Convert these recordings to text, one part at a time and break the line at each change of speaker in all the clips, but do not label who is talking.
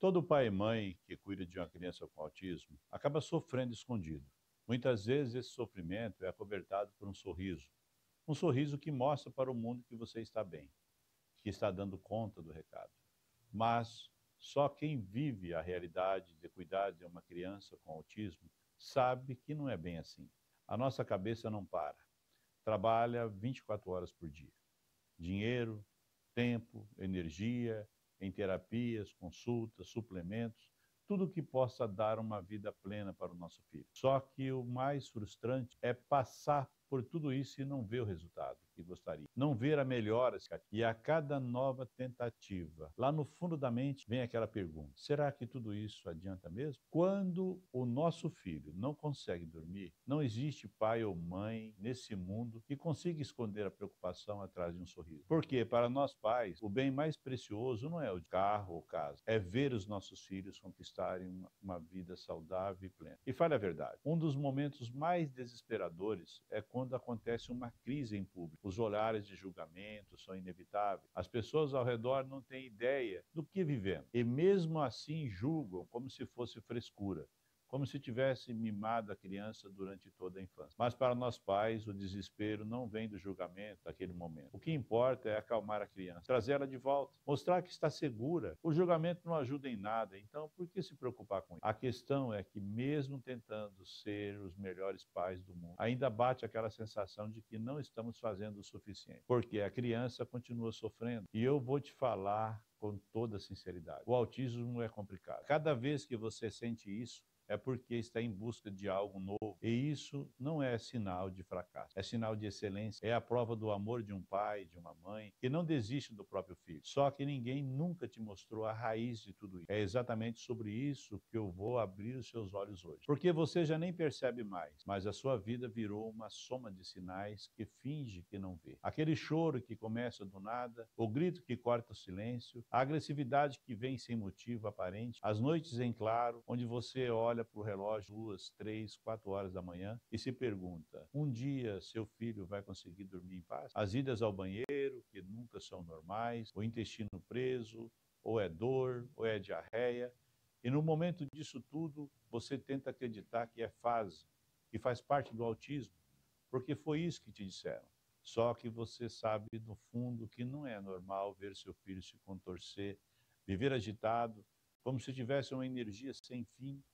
Todo pai e mãe que cuida de uma criança com autismo acaba sofrendo escondido. Muitas vezes esse sofrimento é acobertado por um sorriso que mostra para o mundo que você está bem, que está dando conta do recado. Mas só quem vive a realidade de cuidar de uma criança com autismo sabe que não é bem assim. A nossa cabeça não para, trabalha 24 horas por dia. Dinheiro, tempo, energia, em terapias, consultas, suplementos, tudo que possa dar uma vida plena para o nosso filho. Só que o mais frustrante é passar por tudo isso e não ver o resultado que gostaria. Não ver a melhora. E a cada nova tentativa, lá no fundo da mente, vem aquela pergunta: será que tudo isso adianta mesmo? Quando o nosso filho não consegue dormir, não existe pai ou mãe nesse mundo que consiga esconder a preocupação atrás de um sorriso. Porque para nós pais, o bem mais precioso não é o carro ou casa, é ver os nossos filhos conquistarem uma vida saudável e plena. E fale a verdade, um dos momentos mais desesperadores é quando acontece uma crise em público. Os olhares de julgamento são inevitáveis. As pessoas ao redor não têm ideia do que vivemos. E mesmo assim julgam como se fosse frescura, como se tivesse mimado a criança durante toda a infância. Mas para nós pais, o desespero não vem do julgamento daquele momento. O que importa é acalmar a criança, trazê-la de volta, mostrar que está segura. O julgamento não ajuda em nada, então por que se preocupar com isso? A questão é que mesmo tentando ser os melhores pais do mundo, ainda bate aquela sensação de que não estamos fazendo o suficiente, porque a criança continua sofrendo. E eu vou te falar com toda sinceridade, o autismo é complicado. Cada vez que você sente isso, é porque está em busca de algo novo. E isso não é sinal de fracasso, é sinal de excelência. É a prova do amor de um pai, de uma mãe, que não desiste do próprio filho. Só que ninguém nunca te mostrou a raiz de tudo isso. É exatamente sobre isso que eu vou abrir os seus olhos hoje. Porque você já nem percebe mais, mas a sua vida virou uma soma de sinais que finge que não vê. Aquele choro que começa do nada, o grito que corta o silêncio, a agressividade que vem sem motivo aparente, as noites em claro, onde você olha para o relógio 2, 3, 4 horas da manhã e se pergunta: um dia seu filho vai conseguir dormir em paz? As idas ao banheiro, que nunca são normais, o intestino preso, ou é dor, ou é diarreia. E no momento disso tudo, você tenta acreditar que é fase, que faz parte do autismo, porque foi isso que te disseram. Só que você sabe, no fundo, que não é normal ver seu filho se contorcer, viver agitado, como se tivesse uma energia sem fim,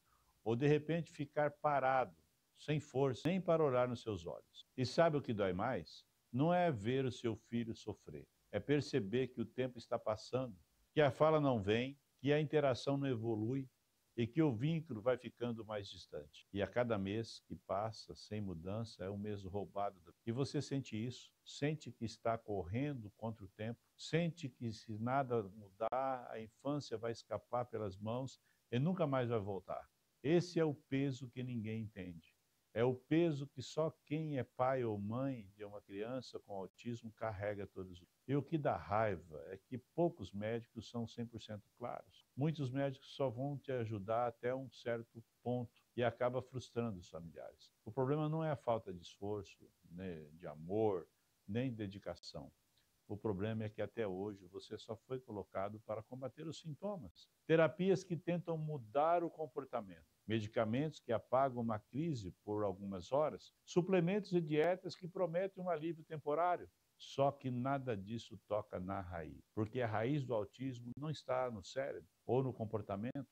ou de repente ficar parado, sem força, nem para olhar nos seus olhos. E sabe o que dói mais? Não é ver o seu filho sofrer, é perceber que o tempo está passando, que a fala não vem, que a interação não evolui e que o vínculo vai ficando mais distante. E a cada mês que passa sem mudança é um mês roubado. E você sente isso, sente que está correndo contra o tempo, sente que se nada mudar, a infância vai escapar pelas mãos e nunca mais vai voltar. Esse é o peso que ninguém entende. É o peso que só quem é pai ou mãe de uma criança com autismo carrega todos os dias. E o que dá raiva é que poucos médicos são 100% claros. Muitos médicos só vão te ajudar até um certo ponto e acaba frustrando os familiares. O problema não é a falta de esforço, né, de amor, nem dedicação. O problema é que até hoje você só foi colocado para combater os sintomas. Terapias que tentam mudar o comportamento, medicamentos que apagam uma crise por algumas horas, suplementos e dietas que prometem um alívio temporário. Só que nada disso toca na raiz, porque a raiz do autismo não está no cérebro ou no comportamento,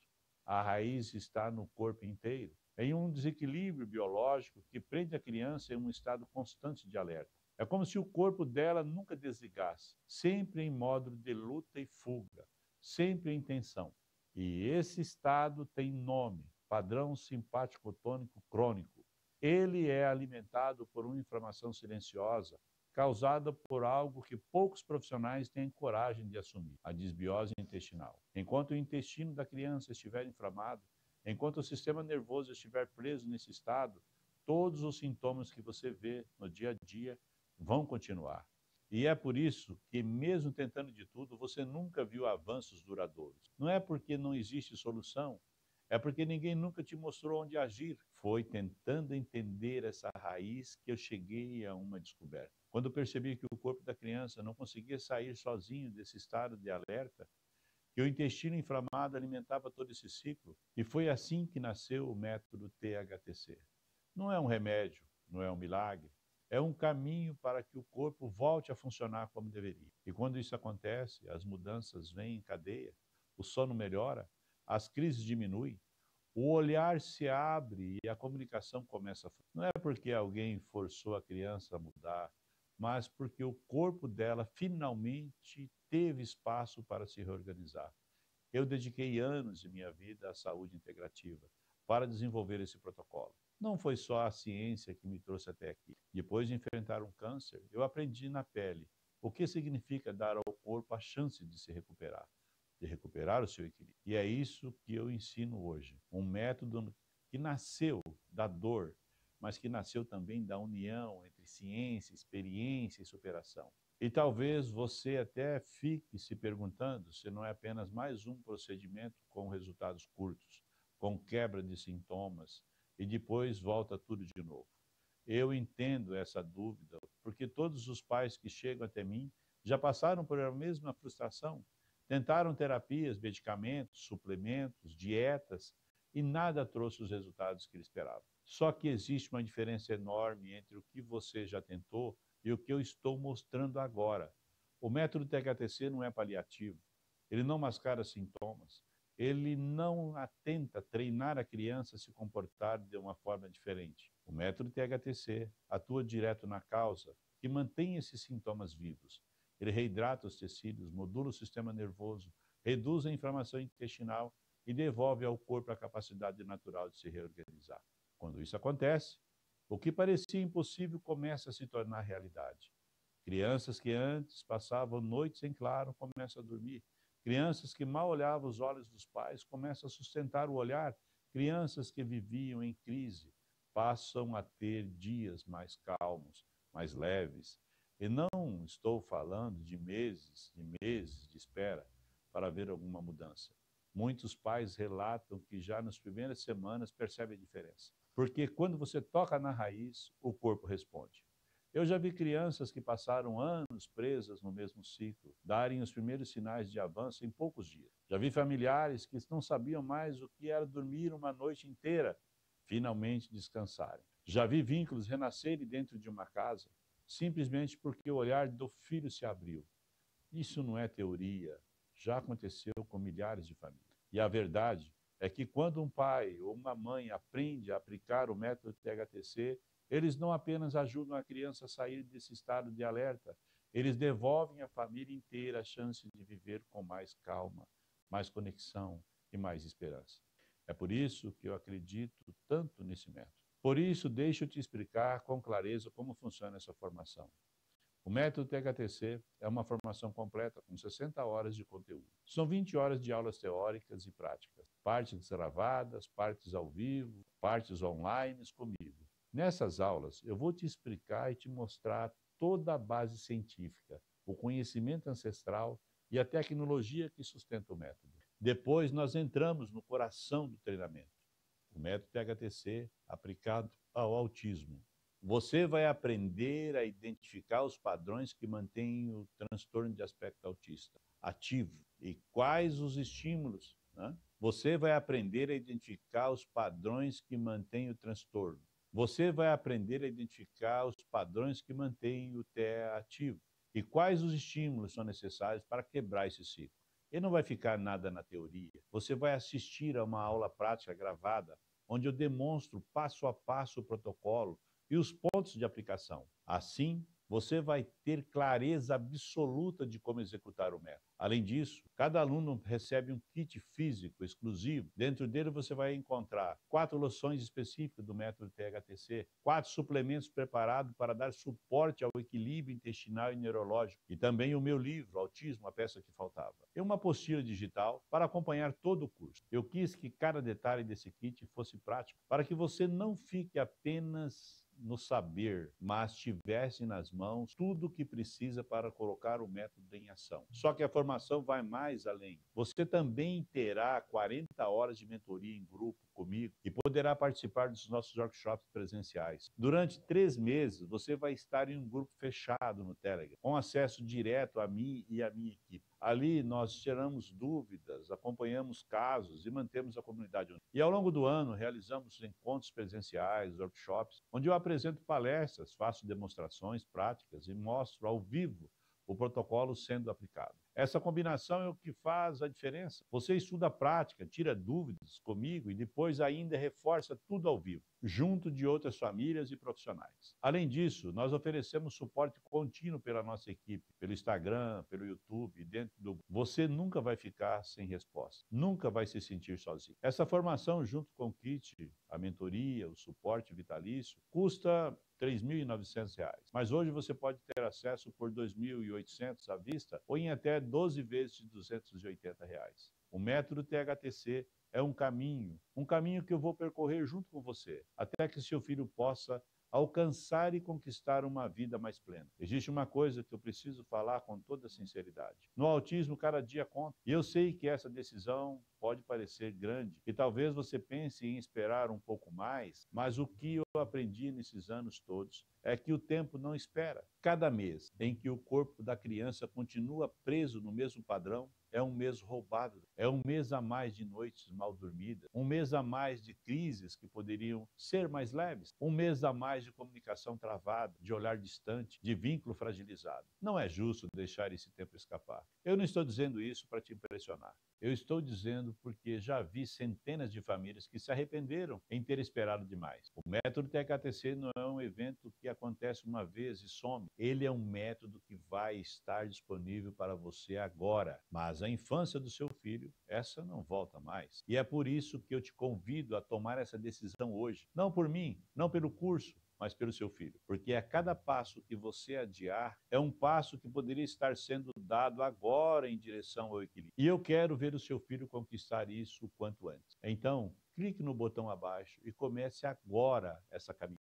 a raiz está no corpo inteiro, em um desequilíbrio biológico que prende a criança em um estado constante de alerta. É como se o corpo dela nunca desligasse, sempre em modo de luta e fuga, sempre em tensão. E esse estado tem nome: padrão simpático tônico crônico. Ele é alimentado por uma inflamação silenciosa, causada por algo que poucos profissionais têm coragem de assumir: a desbiose intestinal. Enquanto o intestino da criança estiver inflamado, enquanto o sistema nervoso estiver preso nesse estado, todos os sintomas que você vê no dia a dia vão continuar. E é por isso que, mesmo tentando de tudo, você nunca viu avanços duradouros. Não é porque não existe solução, é porque ninguém nunca te mostrou onde agir. Foi tentando entender essa raiz que eu cheguei a uma descoberta. Quando percebi que o corpo da criança não conseguia sair sozinho desse estado de alerta, que o intestino inflamado alimentava todo esse ciclo. E foi assim que nasceu o método THTC. Não é um remédio, não é um milagre, é um caminho para que o corpo volte a funcionar como deveria. E quando isso acontece, as mudanças vêm em cadeia, o sono melhora, as crises diminuem, o olhar se abre e a comunicação começa a fluir. Não é porque alguém forçou a criança a mudar, mas porque o corpo dela finalmente teve espaço para se reorganizar. Eu dediquei anos de minha vida à saúde integrativa para desenvolver esse protocolo. Não foi só a ciência que me trouxe até aqui. Depois de enfrentar um câncer, eu aprendi na pele o que significa dar ao corpo a chance de se recuperar, de recuperar o seu equilíbrio. E é isso que eu ensino hoje. Um método que nasceu da dor, mas que nasceu também da união entre ciência, experiência e superação. E talvez você até fique se perguntando se não é apenas mais um procedimento com resultados curtos, com quebra de sintomas, e depois volta tudo de novo. Eu entendo essa dúvida, porque todos os pais que chegam até mim já passaram por a mesma frustração. Tentaram terapias, medicamentos, suplementos, dietas, e nada trouxe os resultados que eles esperavam. Só que existe uma diferença enorme entre o que você já tentou e o que eu estou mostrando agora. O método THTC não é paliativo, ele não mascara sintomas, ele não atenta treinar a criança a se comportar de uma forma diferente. O método THTC atua direto na causa, que mantém esses sintomas vivos. Ele reidrata os tecidos, modula o sistema nervoso, reduz a inflamação intestinal e devolve ao corpo a capacidade natural de se reorganizar. Quando isso acontece, o que parecia impossível começa a se tornar realidade. Crianças que antes passavam noites em claro começam a dormir. Crianças que mal olhavam os olhos dos pais começam a sustentar o olhar. Crianças que viviam em crise passam a ter dias mais calmos, mais leves. E não estou falando de meses de espera para ver alguma mudança. Muitos pais relatam que já nas primeiras semanas percebem a diferença. Porque quando você toca na raiz, o corpo responde. Eu já vi crianças que passaram anos presas no mesmo ciclo darem os primeiros sinais de avanço em poucos dias. Já vi familiares que não sabiam mais o que era dormir uma noite inteira, finalmente descansarem. Já vi vínculos renascerem dentro de uma casa, simplesmente porque o olhar do filho se abriu. Isso não é teoria, já aconteceu com milhares de famílias. E a verdade é que quando um pai ou uma mãe aprende a aplicar o método THTC, eles não apenas ajudam a criança a sair desse estado de alerta, eles devolvem à família inteira a chance de viver com mais calma, mais conexão e mais esperança. É por isso que eu acredito tanto nesse método. Por isso, deixa eu te explicar com clareza como funciona essa formação. O método THTC é uma formação completa com 60 horas de conteúdo. São 20 horas de aulas teóricas e práticas, partes gravadas, partes ao vivo, partes online comigo. Nessas aulas, eu vou te explicar e te mostrar toda a base científica, o conhecimento ancestral e a tecnologia que sustenta o método. Depois, nós entramos no coração do treinamento, o método THTC aplicado ao autismo. Você vai aprender a identificar os padrões que mantêm o transtorno de aspecto autista ativo e quais os estímulos, né? Você vai aprender a identificar os padrões que mantêm o transtorno. Você vai aprender a identificar os padrões que mantêm o TEA ativo e quais os estímulos são necessários para quebrar esse ciclo. E não vai ficar nada na teoria. Você vai assistir a uma aula prática gravada, onde eu demonstro passo a passo o protocolo e os pontos de aplicação. Assim, você vai ter clareza absoluta de como executar o método. Além disso, cada aluno recebe um kit físico exclusivo. Dentro dele você vai encontrar 4 loções específicas do método THTC, 4 suplementos preparados para dar suporte ao equilíbrio intestinal e neurológico, e também o meu livro, Autismo, a peça que faltava. E uma apostila digital para acompanhar todo o curso. Eu quis que cada detalhe desse kit fosse prático, para que você não fique apenas no saber, mas tivesse nas mãos tudo o que precisa para colocar o método em ação. Só que a formação vai mais além. Você também terá 40 horas de mentoria em grupo comigo e poderá participar dos nossos workshops presenciais. Durante 3 meses, você vai estar em um grupo fechado no Telegram, com acesso direto a mim e a minha equipe. Ali nós tiramos dúvidas, acompanhamos casos e mantemos a comunidade unida. E ao longo do ano realizamos encontros presenciais, workshops, onde eu apresento palestras, faço demonstrações práticas e mostro ao vivo o protocolo sendo aplicado. Essa combinação é o que faz a diferença. Você estuda a prática, tira dúvidas comigo e depois ainda reforça tudo ao vivo, junto de outras famílias e profissionais. Além disso, nós oferecemos suporte contínuo pela nossa equipe, pelo Instagram, pelo YouTube, dentro do... Você nunca vai ficar sem resposta, nunca vai se sentir sozinho. Essa formação, junto com o kit, a mentoria, o suporte vitalício, custa R$ 3.900, mas hoje você pode ter acesso por R$ 2.800 à vista ou em até 12 vezes de R$ 280. O método THTC é um caminho que eu vou percorrer junto com você, até que seu filho possa alcançar e conquistar uma vida mais plena. Existe uma coisa que eu preciso falar com toda sinceridade. No autismo, cada dia conta. E eu sei que essa decisão pode parecer grande e talvez você pense em esperar um pouco mais, mas o que eu aprendi nesses anos todos é que o tempo não espera. Cada mês em que o corpo da criança continua preso no mesmo padrão, é um mês roubado, é um mês a mais de noites mal dormidas, um mês a mais de crises que poderiam ser mais leves, um mês a mais de comunicação travada, de olhar distante, de vínculo fragilizado. Não é justo deixar esse tempo escapar. Eu não estou dizendo isso para te impressionar. Eu estou dizendo porque já vi centenas de famílias que se arrependeram em ter esperado demais. O método THTC não é um evento que acontece uma vez e some. Ele é um método que vai estar disponível para você agora. Mas a infância do seu filho, essa não volta mais. E é por isso que eu te convido a tomar essa decisão hoje. Não por mim, não pelo curso, mas pelo seu filho. Porque a cada passo que você adiar, é um passo que poderia estar sendo dado agora em direção ao equilíbrio. E eu quero ver o seu filho conquistar isso o quanto antes. Então, clique no botão abaixo e comece agora essa caminhada.